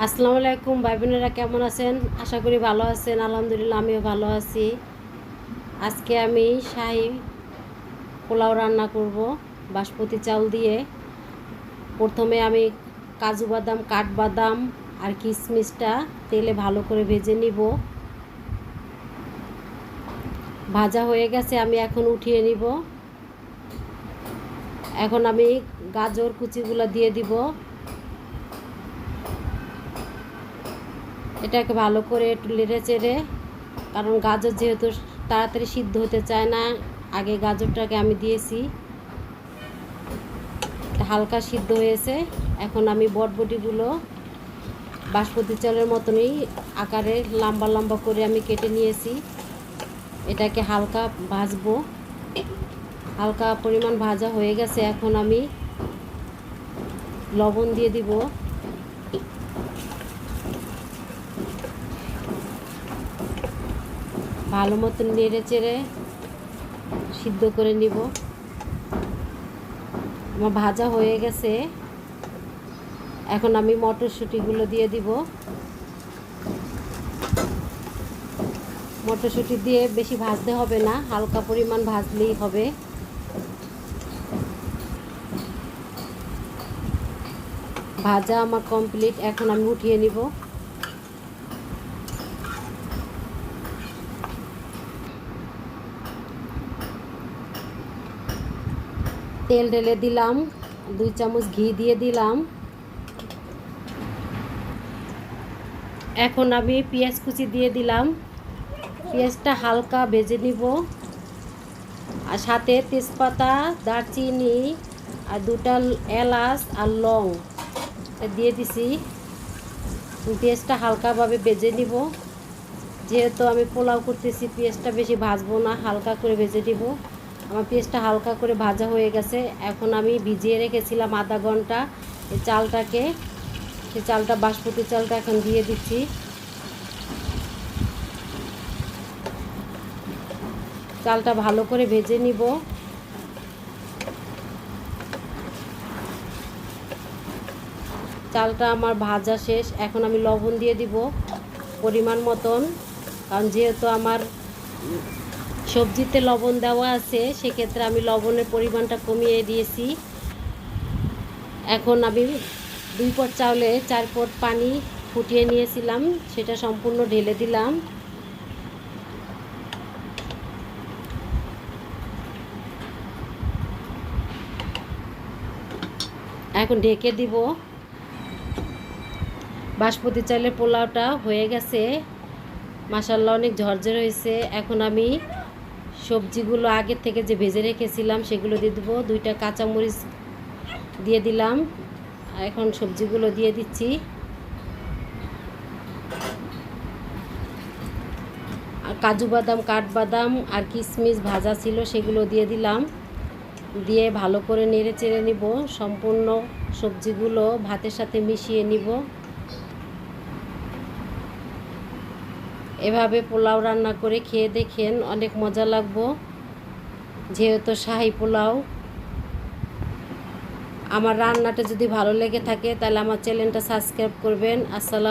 আসসালামু আলাইকুম ভাই বোনেরা, কেমন আছেন? আশা করি ভালো আছেন। আলহামদুলিল্লাহ, আমিও ভালো আছি। আজকে আমি শাহী পোলাও রান্না করব বাসমতি চাল দিয়ে। প্রথমে আমি কাজু বাদাম, কাঠবাদাম আর কিশমিশটা তেলে ভালো করে ভেজে নিব। ভাজা হয়ে গেছে, আমি এখন উঠিয়ে নিব। এখন আমি গাজর কুচিগুলো দিয়ে দিব। এটাকে ভালো করে একটু নেড়ে চেড়ে, কারণ গাজর যেহেতু তাড়াতাড়ি সিদ্ধ হতে চায় না, আগে গাজরটাকে আমি দিয়েছি, হালকা সিদ্ধ হয়েছে। এখন আমি বটবটিগুলো বাসমতি চালের মতনই আকারে লম্বা লম্বা করে আমি কেটে নিয়েছি। এটাকে হালকা ভাজবো। হালকা পরিমাণ ভাজা হয়ে গেছে, এখন আমি লবণ দিয়ে দিব। ভালো মতন নেড়ে চেড়ে সিদ্ধ করে নিব। আমার ভাজা হয়ে গেছে, এখন আমি মটরশুঁটিগুলো দিয়ে দিব। মটরশুঁটি দিয়ে বেশি ভাজতে হবে না, হালকা পরিমাণ ভাজলেই হবে। ভাজা আমার কমপ্লিট, এখন আমি উঠিয়ে নিব। তেল ঢেলে দিলাম, 2 চামচ ঘি দিয়ে দিলাম। এখন আমি পেঁয়াজ কুচি দিয়ে দিলাম। পেঁয়াজটা হালকা ভেজে নিব, আর সাথে তেজপাতা, দারচিনি আর 2টা এলাচ আর লং দিয়ে দিছি। পেঁয়াজটা হালকাভাবে ভেজে নিব। যেহেতু আমি পোলাও করতেছি, পেঁয়াজটা বেশি ভাজবো না, হালকা করে ভেজে নিব। আমার পেঁয়াজটা হালকা করে ভাজা হয়ে গেছে। এখন আমি ভিজিয়ে রেখেছিলাম আধা ঘন্টা এই চালটাকে, সেই চালটা বাসমতি চালটা এখন দিয়ে দিচ্ছি। চালটা ভালো করে ভেজে নিব। চালটা আমার ভাজা শেষ, এখন আমি লবণ দিয়ে দিব পরিমাণ মতন, কারণ যেহেতু আমার সবজিতে লবণ দেওয়া আছে, সেক্ষেত্রে আমি লবণের পরিমাণটা কমিয়ে দিয়েছি। এখন আমি 2 পট চাউলে 4 পট পানি ফুটিয়ে নিয়েছিলাম, সেটা সম্পূর্ণ ঢেলে দিলাম। এখন ঢেকে দিব। বাসমতি চালের পোলাওটা হয়ে গেছে, মাশাআল্লাহ অনেক ঝরঝরে হয়েছে। এখন আমি সবজিগুলো আগের থেকে যে ভেজে রেখেছিলাম সেগুলো দিয়ে দেবো। 2টা কাঁচামরিচ দিয়ে দিলাম। এখন সবজিগুলো দিয়ে দিচ্ছি। আর কাজু বাদাম, কাঠবাদাম আর কিশমিশ ভাজা ছিল, সেগুলো দিয়ে দিলাম। দিয়ে ভালো করে নেড়ে চেড়ে নিব। সম্পূর্ণ সবজিগুলো ভাতের সাথে মিশিয়ে নিব। এভাবে পোলাও রান্না করে খেয়ে দেখেন, অনেক মজা লাগবে। যেহেতু শাহী পোলাও। আমার রান্নাটা যদি ভালো লেগে থাকে তাহলে আমার চ্যানেলটা সাবস্ক্রাইব করবেন। আসসালাম।